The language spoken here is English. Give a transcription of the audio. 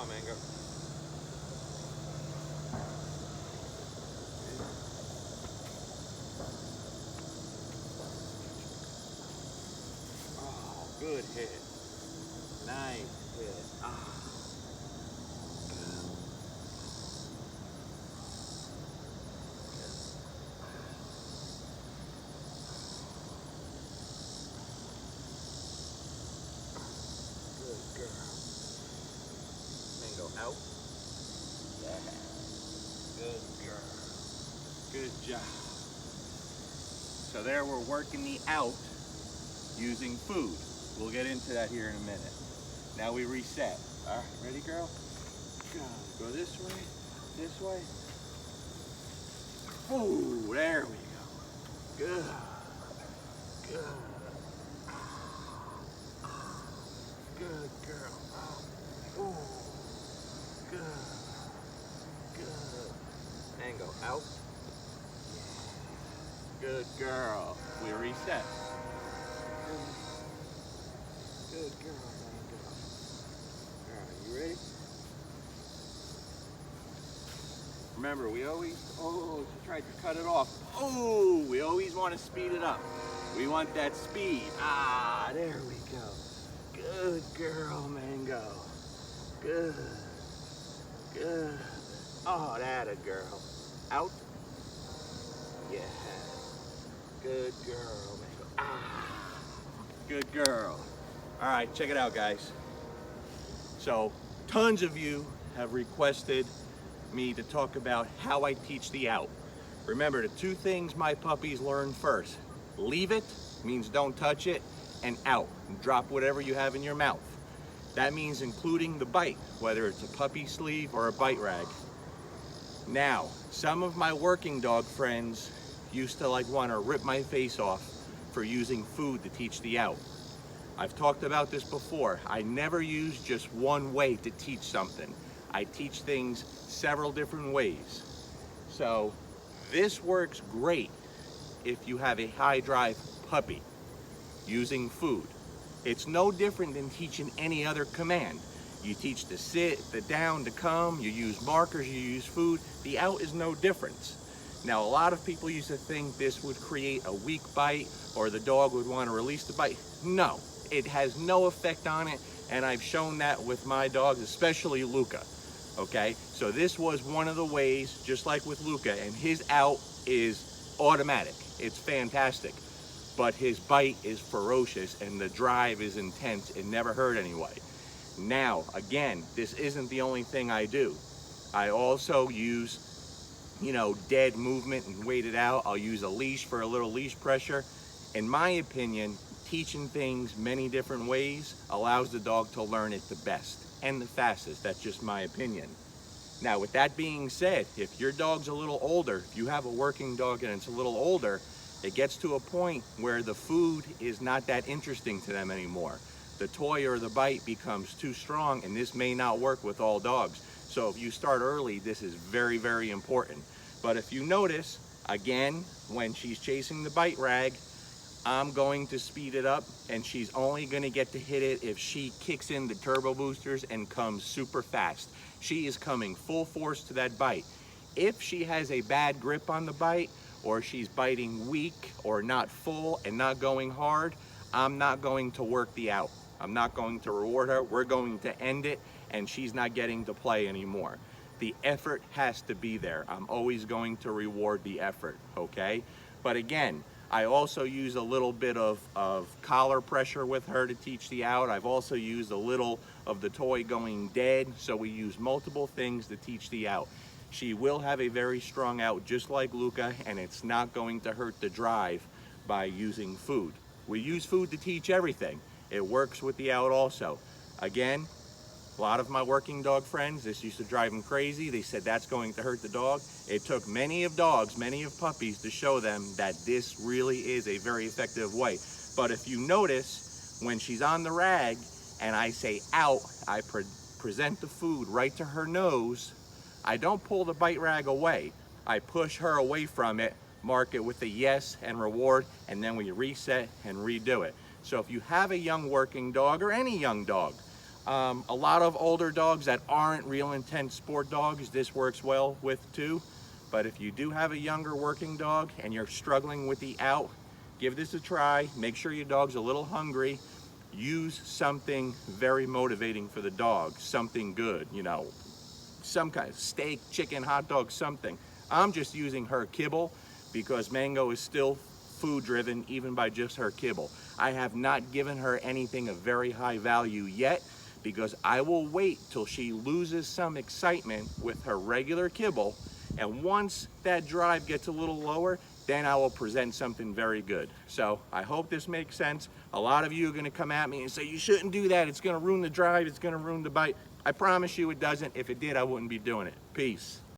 on, Mango. Oh, good hit. Nice hit. Ah. Good girl. Mango out. Yeah. Good girl. Good job. So there we're working the out using food. We'll get into that here in a minute. Now we reset. All right, ready, girl? Go this way, this way. Oh, there we go. Good. Good. Good girl. Oh, good. Good. Mango out. Good girl. We reset. Good girl, Mango. All right, you ready? Remember, we always, she tried to cut it off. Oh, we always want to speed it up. We want that speed. Ah, there we go. Good girl, Mango. Good. Good. Oh, that a girl. Out. Yeah. Good girl, Mango. Ah. Good girl. All right, check it out, guys. So, tons of you have requested me to talk about how I teach the out. Remember, the two things my puppies learn first: leave it means don't touch it, and out, drop whatever you have in your mouth. That means including the bite, whether it's a puppy sleeve or a bite rag. Now, some of my working dog friends used to want to rip my face off for using food to teach the out. I've talked about this before. I never use just one way to teach something. I teach things several different ways. So this works great if you have a high drive puppy using food. It's no different than teaching any other command. You teach the sit, the down, the come, you use markers, you use food. The out is no difference. Now, a lot of people used to think this would create a weak bite or the dog would want to release the bite. No, it has no effect on it, and I've shown that with my dogs, especially Luca. Okay, so this was one of the ways, just like with Luca, and his out is automatic. It's fantastic, but his bite is ferocious and the drive is intense. It never hurt anyway. Now, again, this isn't the only thing I do. I also use, dead movement and wait it out. I'll use a leash for a little leash pressure. In my opinion, teaching things many different ways allows the dog to learn it the best and the fastest. That's just my opinion. Now, with that being said, if your dog's a little older, if you have a working dog and it's a little older, it gets to a point where the food is not that interesting to them anymore. The toy or the bite becomes too strong, and this may not work with all dogs. So if you start early, this is very, very important. But if you notice, again, when she's chasing the bite rag, I'm going to speed it up, and she's only going to get to hit it if she kicks in the turbo boosters and comes super fast. She is coming full force to that bite. If she has a bad grip on the bite, or she's biting weak or not full and not going hard, I'm not going to work the out. I'm not going to reward her. We're going to end it, and she's not getting to play anymore. The effort has to be there. I'm always going to reward the effort, okay? But again, I also use a little bit of collar pressure with her to teach the out. I've also used a little of the toy going dead, so we use multiple things to teach the out. She will have a very strong out, just like Luca, and it's not going to hurt the drive by using food. We use food to teach everything. It works with the out also. Again, a lot of my working dog friends, this used to drive them crazy. They said that's going to hurt the dog. It took many of dogs, many of puppies to show them that this really is a very effective way. But if you notice, when she's on the rag and I say out, I present the food right to her nose. I don't pull the bite rag away. I push her away from it, mark it with a yes and reward, and then we reset and redo it. So if you have a young working dog or any young dog, A lot of older dogs that aren't real intense sport dogs, this works well with too. But if you do have a younger working dog and you're struggling with the out, give this a try. Make sure your dog's a little hungry. Use something very motivating for the dog, something good, you know, some kind of steak, chicken, hot dog, something. I'm just using her kibble because Mango is still food driven even by just her kibble. I have not given her anything of very high value yet because I will wait till she loses some excitement with her regular kibble, and once that drive gets a little lower, then I will present something very good. So I hope this makes sense. A lot of you are gonna come at me and say, you shouldn't do that, it's gonna ruin the drive, it's gonna ruin the bite. I promise you it doesn't. If it did, I wouldn't be doing it. Peace.